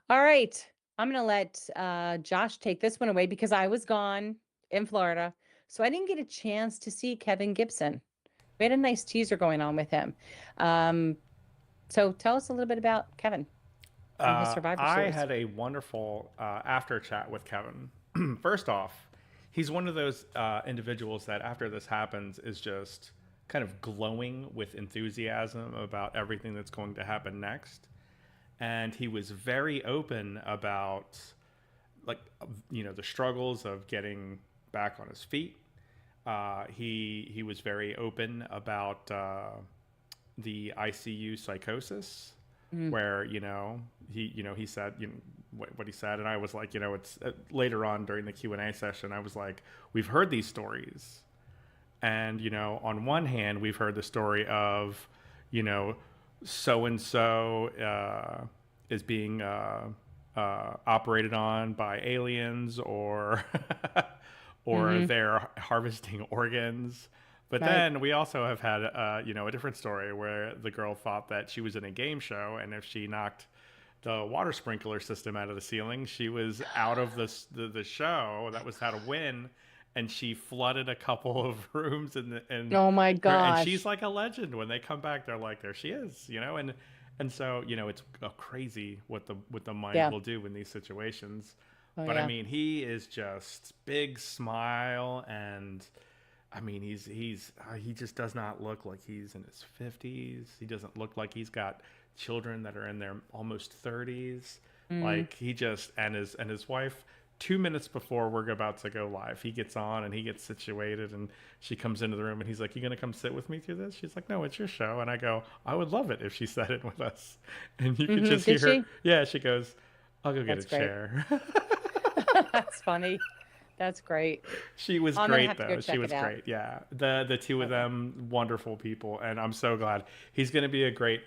All right. I'm going to let Josh take this one away because I was gone in Florida. So I didn't get a chance to see Kevin Gibson. We had a nice teaser going on with him. Um, so tell us a little bit about Kevin and his Survivor I Series. had a wonderful after chat with Kevin. First off, he's one of those individuals that after this happens is just kind of glowing with enthusiasm about everything that's going to happen next. And he was very open about, like, the struggles of getting back on his feet. He was very open about the ICU psychosis, Mm, where he said, what he said, and I was like, it's later on during the Q&A session, I was like, we've heard these stories, and on one hand we've heard the story of, you know so and so is being operated on by aliens, or or hmm they're harvesting organs. But Right. then we also have had, a different story where the girl thought that she was in a game show, and if she knocked the water sprinkler system out of the ceiling, she was out of the show. That was how to win, and she flooded a couple of rooms in Oh my her, and she's gosh. like a legend. When they come back, they're like, there she is, and so it's crazy what the mind Yeah. will do in these situations. Oh But I yeah. mean, he is just big smile, and I mean, he just does not look like he's in his 50s. He doesn't look like he's got children that are in their almost 30s. Mm. Like, he just, and his wife, 2 minutes before we're about to go live, he gets on and he gets situated, and she comes into the room and he's like, "You gonna come sit with me through this?" She's like, "No, it's your show." And I go, "I would love it if she sat in with us." And you could just Did hear her. she? Yeah, she goes, "I'll go get a That's great. chair." That's funny. That's great. She was I'm gonna great, have to go though. She check it was out. great. Yeah, the two of Okay. them, wonderful people, and I'm so glad he's going to be a great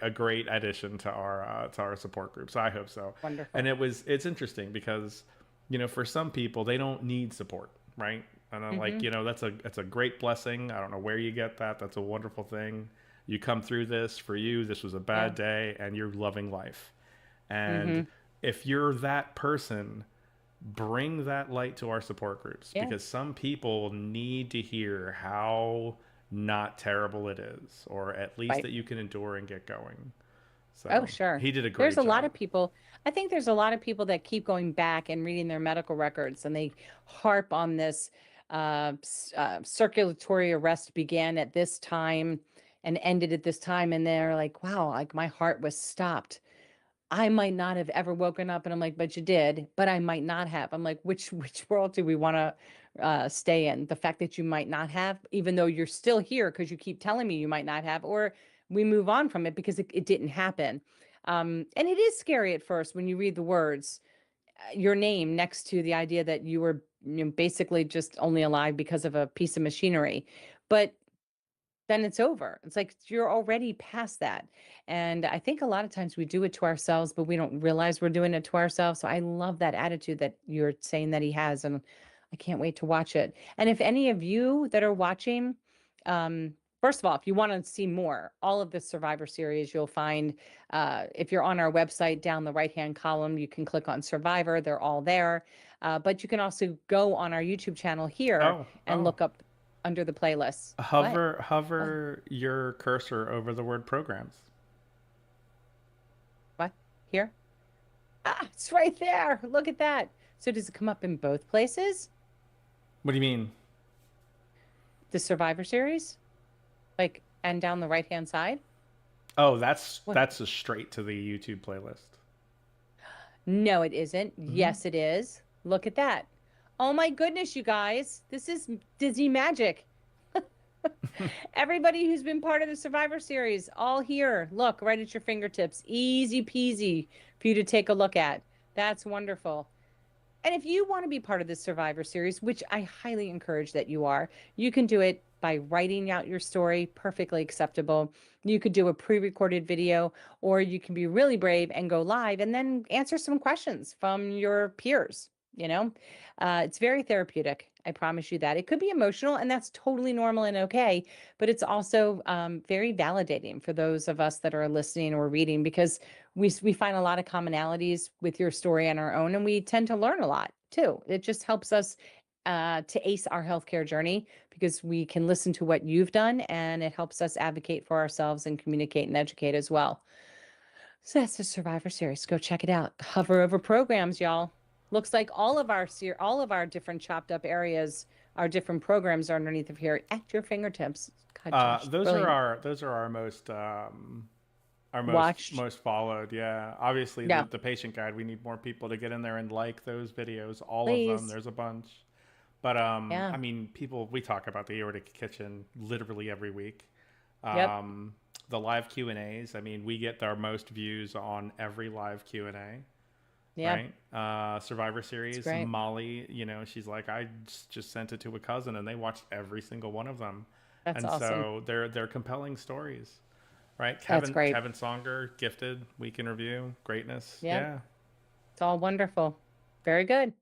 addition to our support group. So I hope so. And Wonderful. it's interesting because, for some people, they don't need support, right? And I'm like, hmm that's a great blessing. I don't know where you get that. That's a wonderful thing. You come through this. For you, this was a Yeah. bad day, and you're loving life. And hmm if you're that person, bring that light to our support groups, Yeah. because some people need to hear how not terrible it is, or at least Right. that you can endure and get going. Oh, So sure. he did a There's great a lot job. of people. I think there's a lot of people that keep going back and reading their medical records, and they harp on this circulatory arrest began at this time and ended at this time. And they're like, wow, like my heart was stopped. I might not have ever woken up, and I'm like, but you did, but I might not have. I'm like, which world do we want to stay in? The fact that you might not have, even though you're still here because you keep telling me you might not have, or we move on from it because it didn't happen. And it is scary at first when you read the words, your name next to the idea that you were, basically just only alive because of a piece of machinery. But then it's over. It's like you're already past that. And I think a lot of times we do it to ourselves, but we don't realize we're doing it to ourselves. So I love that attitude that you're saying that he has. And I can't wait to watch it. And if any of you that are watching, first of all, if you want to see more, all of the Survivor series, you'll find, if you're on our website down the right hand column, you can click on Survivor. They're all there. But you can also go on our YouTube channel here Oh, and oh. look up under the playlists. What? Hover What? hover your cursor over the word programs. What? Here? Ah, it's right there. Look at that. So does it come up in both places? What do you mean? The Survivor series? Like, and down the right-hand side? Oh, that's What? that's a straight to the YouTube playlist. No, it isn't. Hmm. Yes, it is. Look at that. Oh my goodness, you guys. This is Disney magic. Everybody who's been part of the Survivor series, all here. Look, right at your fingertips. Easy peasy for you to take a look at. That's wonderful. And if you want to be part of this Survivor series, which I highly encourage that you are, you can do it by writing out your story, perfectly acceptable. You could do a pre recorded video, or you can be really brave and go live and then answer some questions from your peers. you know? It's very therapeutic. I promise you that. It could be emotional, and that's totally normal and okay, but it's also very validating for those of us that are listening or reading because we find a lot of commonalities with your story and our own, and we tend to learn a lot too. It just helps us to ace our healthcare journey because we can listen to what you've done, and it helps us advocate for ourselves and communicate and educate as well. So that's the Survivor Series. Go check it out. Hover over programs, y'all. Looks like all of our different chopped up areas, our different programs are underneath of here at your fingertips. God, Josh, brilliant. Those are our Watched. most followed. Yeah, obviously Yeah, the patient guide. We need more people to get in there and like those videos. All of them. please. There's a bunch. But Yeah. I mean, people we talk about the aortic kitchen literally every week. Yep. Um, the live Q and A's. I mean, we get our most views on every live Q and A. Yeah. Right? Survivor It's Series. great. Molly, she's like, I just sent it to a cousin, and they watched every single one of them, That's and awesome. so they're compelling stories, right? That's great. Kevin Songer, Gifted, Week in Review, Greatness, Yep. yeah. It's all wonderful. Very good.